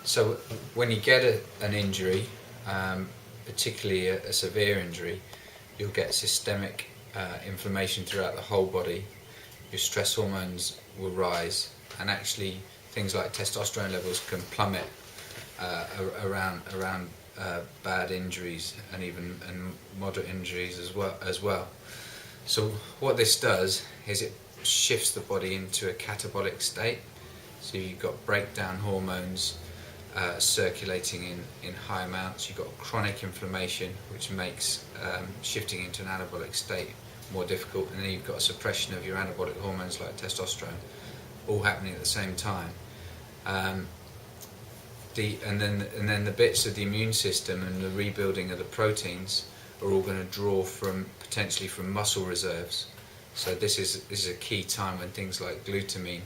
So when you get an injury, particularly a severe injury, you'll get systemic inflammation throughout the whole body. Your stress hormones will rise, and actually things like testosterone levels can plummet around bad injuries and even moderate injuries as well. So what this does is it shifts the body into a catabolic state. So you've got breakdown hormones circulating in high amounts. You've got chronic inflammation, which makes shifting into an anabolic state more difficult, and then you've got a suppression of your anabolic hormones like testosterone, all happening at the same time. And then the bits of the immune system and the rebuilding of the proteins are all going to draw potentially from muscle reserves. So this is a key time when things like glutamine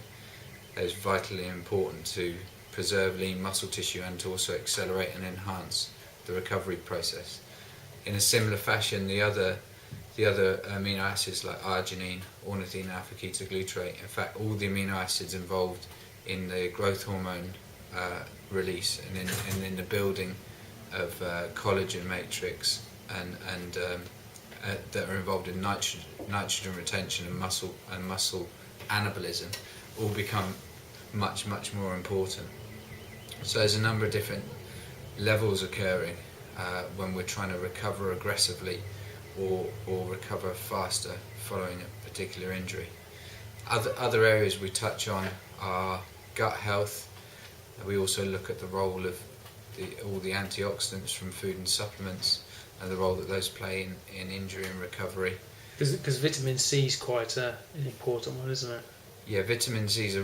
is vitally important to preserve lean muscle tissue and to also accelerate and enhance the recovery process. In a similar fashion, the other amino acids like arginine, ornithine alpha-ketoglutarate, in fact all the amino acids involved in the growth hormone release and in the building of collagen matrix and that are involved in nitrogen retention and muscle anabolism all become much more important. So there's a number of different levels occurring when we're trying to recover aggressively or recover faster following a particular injury. Other areas we touch on are gut health. We also look at the role of all the antioxidants from food and supplements and the role that those play in injury and recovery. Because vitamin C is quite an important one, isn't it? Yeah, vitamin C is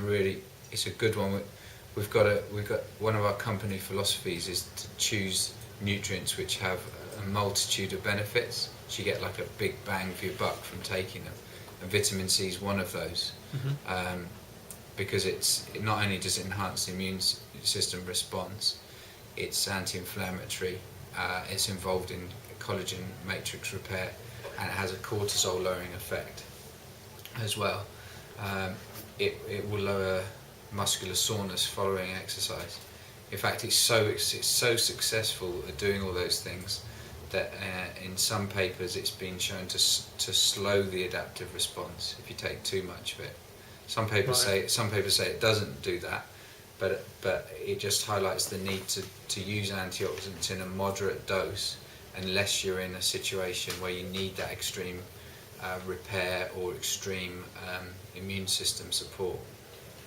it's a good one. We've got one of our company philosophies is to choose nutrients which have a multitude of benefits. So you get like a big bang for your buck from taking them, and vitamin C is one of those. Mm-hmm. Because it not only does it enhance the immune system response, it's anti-inflammatory, it's involved in collagen matrix repair, and it has a cortisol lowering effect as well. It will lower muscular soreness following exercise. In fact, it's so successful at doing all those things that in some papers it's been shown to slow the adaptive response if you take too much of it. Some papers say it doesn't do that, but it just highlights the need to use antioxidants in a moderate dose unless you're in a situation where you need that extreme repair or extreme immune system support.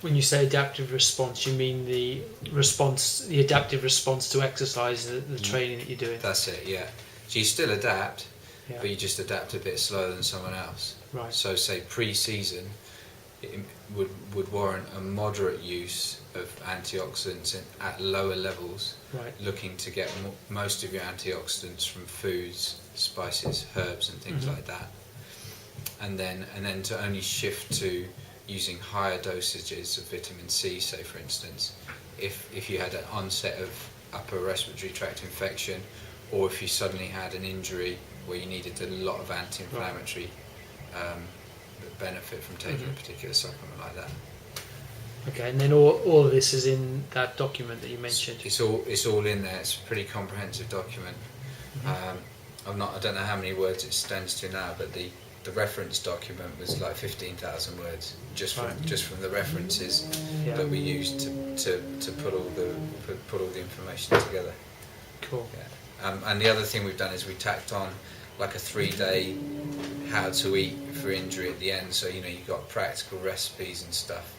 When you say adaptive response, you mean the adaptive response to exercise, the training that you're doing? That's it, yeah. So you still adapt, Yeah. but you just adapt a bit slower than someone else. Right. So say pre-season, it would warrant a moderate use of antioxidants at lower levels, Right. looking to get most of your antioxidants from foods, spices, herbs and things like that. And then to only shift to using higher dosages of vitamin C, say for instance, if you had an onset of upper respiratory tract infection, or if you suddenly had an injury where you needed a lot of anti-inflammatory benefit from taking a particular supplement like that. Okay, and then all of this is in that document that you mentioned. It's all in there. It's a pretty comprehensive document. I don't know how many words it stands to now, but the reference document was like 15,000 words just from the references that we used to put all the information together. Cool. Yeah. And the other thing we've done is we tacked on like a 3-day how to eat for injury at the end. So you've got practical recipes and stuff.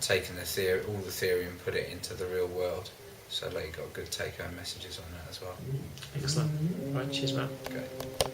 Taking all the theory and put it into the real world. So like you've got good take-home messages on that as well. Excellent. Right, cheers, man. Okay.